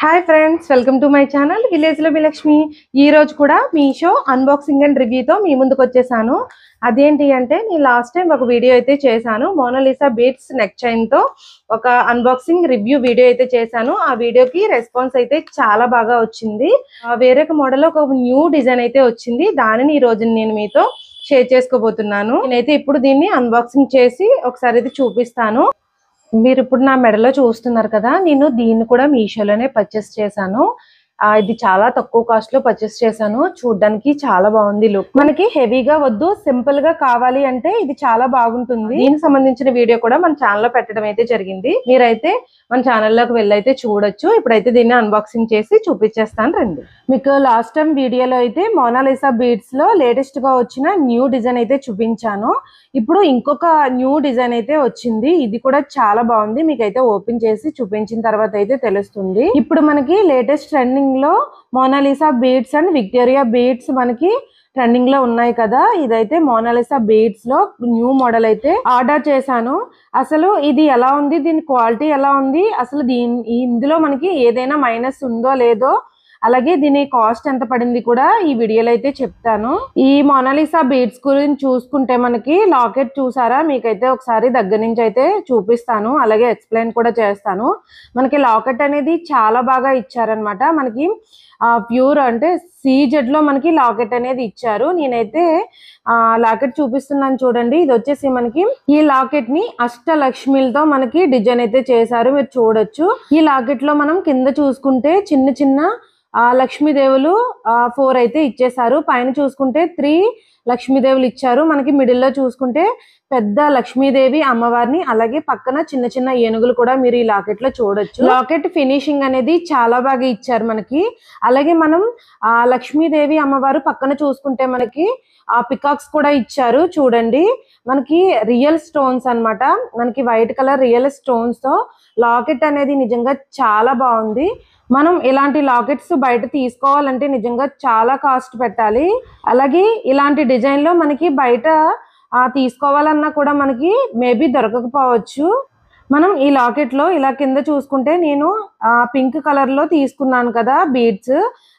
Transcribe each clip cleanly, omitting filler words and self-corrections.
Hi friends, welcome to my channel village లో మీ లక్ష్మి. ఈ రోజు కూడా మీషో అన్బాక్సింగ్ అండ్ రివ్యూతో మీ ముందుకు వచ్చేసాను. అదేంటి అంటే నేను లాస్ట్ టైం ఒక వీడియో అయితే చేశాను. మోనాలిసా బీడ్స్ నెక్ చైన్ తో ఒక అన్బాక్సింగ్ రివ్యూ వీడియో అయితే చేశాను. ఆ వీడియోకి రెస్పాన్స్ అయితే చాలా బాగా వచ్చింది. వేరొక మోడల్ ఒక న్యూ డిజైన్ అయితే వచ్చింది. దానిని ఈ రోజు నేను మీతో షేర్ చేసుకోబోతున్నాను. నేనైతే ఇప్పుడు దీన్ని అన్బాక్సింగ్ చేసి ఒకసారి అయితే చూపిస్తాను. మీరు ఇప్పుడు నా మెడలో చూస్తున్నారు కదా, నేను దీన్ని కూడా మీషోలోనే పర్చేస్ చేశాను. ఇది చాలా తక్కువ కాస్ట్ లో పర్చేస్ చేశాను. చూడడానికి చాలా బాగుంది లుక్. మనకి హెవీగా వద్దు, సింపుల్ గా కావాలి అంటే ఇది చాలా బాగుంటుంది. దీనికి సంబంధించిన వీడియో కూడా మన ఛానల్లో పెట్టడం అయితే జరిగింది. మీరైతే మన ఛానల్లోకి వెళ్ళైతే చూడొచ్చు. ఇప్పుడైతే దీన్ని అన్బాక్సింగ్ చేసి చూపించేస్తాను రండి. మీకు లాస్ట్ టైం వీడియోలో అయితే మోనాలిసా బీడ్స్ లో లేటెస్ట్ గా వచ్చిన న్యూ డిజైన్ అయితే చూపించాను. ఇప్పుడు ఇంకొక న్యూ డిజైన్ అయితే వచ్చింది. ఇది కూడా చాలా బాగుంది. మీకైతే ఓపెన్ చేసి చూపించిన తర్వాత అయితే తెలుస్తుంది. ఇప్పుడు మనకి లేటెస్ట్ ట్రెండింగ్ లో Mona Lisa beads and Victoria beads మనకి ట్రెండింగ్ లో ఉన్నాయి కదా. ఇదైతే మోనాలిసా బీడ్స్ లో న్యూ మోడల్ అయితే ఆర్డర్ చేశాను. అసలు ఇది ఎలా ఉంది, దీని క్వాలిటీ ఎలా ఉంది, అసలు ఇందులో మనకి ఏదైనా మైనస్ ఉందో లేదో, అలాగే దీని కాస్ట్ ఎంత పడింది కూడా ఈ వీడియోలో అయితే చెప్తాను. ఈ మోనాలిసా బీడ్స్ గురించి చూసుకుంటే మనకి లాకెట్ చూసారా, మీకైతే ఒకసారి దగ్గర నుంచి అయితే చూపిస్తాను, అలాగే ఎక్స్ప్లెయిన్ కూడా చేస్తాను. మనకి లాకెట్ అనేది చాలా బాగా ఇచ్చారనమాట. మనకి ప్యూర్ అంటే సీజెడ్ లో మనకి లాకెట్ అనేది ఇచ్చారు. నేనైతే లాకెట్ చూపిస్తున్నాను చూడండి. ఇది వచ్చేసి మనకి ఈ లాకెట్ ని అష్టలక్ష్మిలతో మనకి డిజైన్ అయితే చేశారు, మీరు చూడొచ్చు. ఈ లాకెట్ లో మనం కింద చూసుకుంటే చిన్న చిన్న లక్ష్మీదేవులు 4 అయితే ఇచ్చేసారు. పైన చూసుకుంటే 3 లక్ష్మీదేవులు ఇచ్చారు. మనకి మిడిల్ లో చూసుకుంటే పెద్ద లక్ష్మీదేవి అమ్మవారిని, అలాగే పక్కన చిన్న చిన్న ఏనుగులు కూడా మీరు ఈ లాకెట్ లో చూడొచ్చు. లాకెట్ ఫినిషింగ్ అనేది చాలా బాగా ఇచ్చారు మనకి. అలాగే మనం లక్ష్మీదేవి అమ్మవారు పక్కన చూసుకుంటే మనకి పికాక్స్ కూడా ఇచ్చారు చూడండి. మనకి రియల్ స్టోన్స్ అన్నమాట. మనకి వైట్ కలర్ రియల్ స్టోన్స్ తో లాకెట్ అనేది నిజంగా చాలా బాగుంది. మనం ఇలాంటి లాకెట్స్ బయట తీసుకోవాలంటే నిజంగా చాలా కాస్ట్ పెట్టాలి. అలాగే ఇలాంటి డిజైన్ లో మనకి బయట తీసుకోవాలన్నా కూడా మనకి మేబీ దొరకకపోవచ్చు. మనం ఈ లాకెట్ లో ఇలా కింద చూసుకుంటే నేను పింక్ కలర్ లో తీసుకున్నాను కదా బీడ్స్,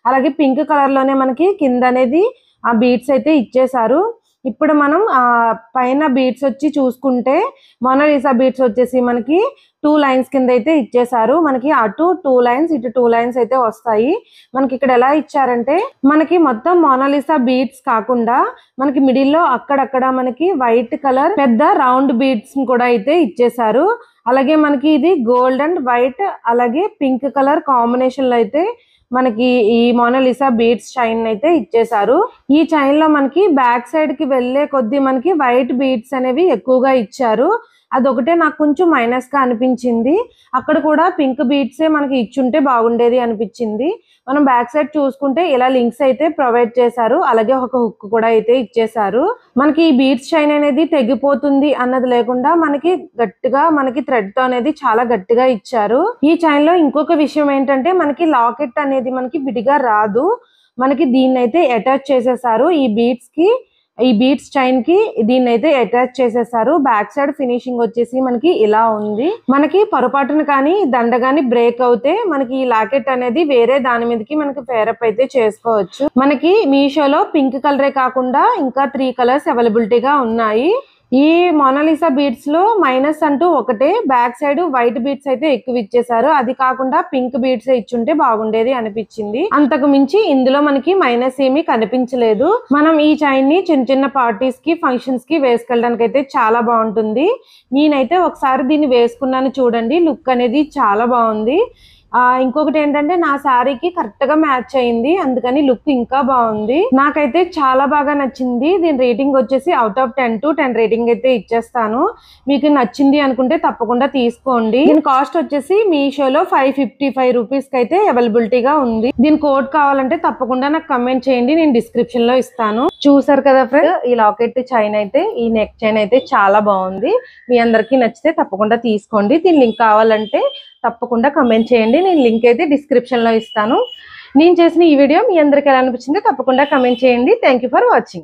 అలాగే పింక్ కలర్ లోనే మనకి కింద అనేది ఆ బీడ్స్ అయితే ఇచ్చేసారు. ఇప్పుడు మనం పైన బీడ్స్ వచ్చి చూసుకుంటే మోనాలిసా బీడ్స్ వచ్చేసి మనకి 2 లైన్స్ కింద అయితే ఇచ్చేసారు. మనకి అటు 2 లైన్స్, ఇటు 2 లైన్స్ అయితే వస్తాయి. మనకి ఇక్కడ ఎలా ఇచ్చారంటే మనకి మొత్తం మోనాలిసా బీడ్స్ కాకుండా మనకి మిడిల్ లో అక్కడక్కడ మనకి వైట్ కలర్ పెద్ద రౌండ్ బీడ్స్ కూడా అయితే ఇచ్చేసారు. అలాగే మనకి ఇది గోల్డ్ అండ్ వైట్ అలాగే పింక్ కలర్ కాంబినేషన్ లో అయితే మనకి ఈ మోనాలిసా బీడ్స్ చైన్ అయితే ఇచ్చేసారు. ఈ చైన్ లో మనకి బ్యాక్ సైడ్ కి వెళ్లే కొద్దీ మనకి వైట్ బీడ్స్ అనేవి ఎక్కువగా ఇచ్చారు. అదొకటే నాకు కొంచెం మైనస్ గా అనిపించింది. అక్కడ కూడా పింక్ బీడ్సే మనకి ఇచ్చుంటే బాగుండేది అనిపించింది. మనం బ్యాక్ సైడ్ చూసుకుంటే ఇలా లింక్స్ అయితే ప్రొవైడ్ చేశారు, అలాగే ఒక హుక్ కూడా అయితే ఇచ్చేసారు. మనకి ఈ బీడ్స్ చైన్ అనేది తెగిపోతుంది అన్నది లేకుండా మనకి గట్టిగా మనకి థ్రెడ్ తో అనేది చాలా గట్టిగా ఇచ్చారు. ఈ చైన్ లో ఇంకొక విషయం ఏంటంటే మనకి లాకెట్ అనేది మనకి విడిగా రాదు. మనకి దీన్ని అయితే అటాచ్ చేసేసారు. ఈ బీడ్స్ చైన్ కి దీన్ని అయితే అటాచ్ చేసేసారు. బ్యాక్ సైడ్ ఫినిషింగ్ వచ్చేసి మనకి ఇలా ఉంది. మనకి పొరపాటున కానీ దండ గాని బ్రేక్ అవుతే మనకి ఈ లాకెట్ అనేది వేరే దాని మీదకి మనకి పేరప్ అయితే చేసుకోవచ్చు. మనకి మీషోలో పింక్ కలరే కాకుండా ఇంకా 3 కలర్స్ అవైలబిలిటీగా ఉన్నాయి. ఈ మోనాలిసా బీడ్స్ లో మైనస్ అంటూ ఒకటే, బ్యాక్ సైడ్ వైట్ బీడ్స్ అయితే ఎక్కువ ఇచ్చేసారు. అది కాకుండా పింక్ బీడ్స్ ఇచ్చుంటే బాగుండేది అనిపించింది. అంతకు మించి ఇందులో మనకి మైనస్ ఏమీ కనిపించలేదు. మనం ఈ చైన్ ని చిన్న చిన్న పార్టీస్ కి ఫంక్షన్స్ కి వేసుకెళ్ళడానికి అయితే చాలా బాగుంటుంది. నేనైతే ఒకసారి దీన్ని వేసుకున్నాను చూడండి, లుక్ అనేది చాలా బాగుంది. ఇంకొకటి ఏంటంటే నా శారీకి కరెక్ట్ గా మ్యాచ్ అయింది, అందుకని లుక్ ఇంకా బాగుంది. నాకైతే చాలా బాగా నచ్చింది. దీని రేటింగ్ వచ్చేసి అవుట్ ఆఫ్ 10 to 10 రేటింగ్ అయితే ఇచ్చేస్తాను. మీకు నచ్చింది అనుకుంటే తప్పకుండా తీసుకోండి. దీని కాస్ట్ వచ్చేసి మీషోలో 555 రూపీస్ కి అయితే అవైలబిలిటీగా ఉంది. దీని కోడ్ కావాలంటే తప్పకుండా నాకు కమెంట్ చేయండి, నేను డిస్క్రిప్షన్ లో ఇస్తాను. చూసారు కదా ఫ్రెండ్స్, ఈ లాకెట్ చైన్ అయితే ఈ నెక్ చైన్ అయితే చాలా బాగుంది. మీ అందరికీ నచ్చితే తప్పకుండా తీసుకోండి. దీని లింక్ కావాలంటే తప్పకుండా కమెంట్ చేయండి, నేను లింక్ అయితే డిస్క్రిప్షన్ లో ఇస్తాను. నేను చేసిన ఈ వీడియో మీ అందరికి ఎలా అనిపించిందో తప్పకుండా కమెంట్ చేయండి. Thank you for watching.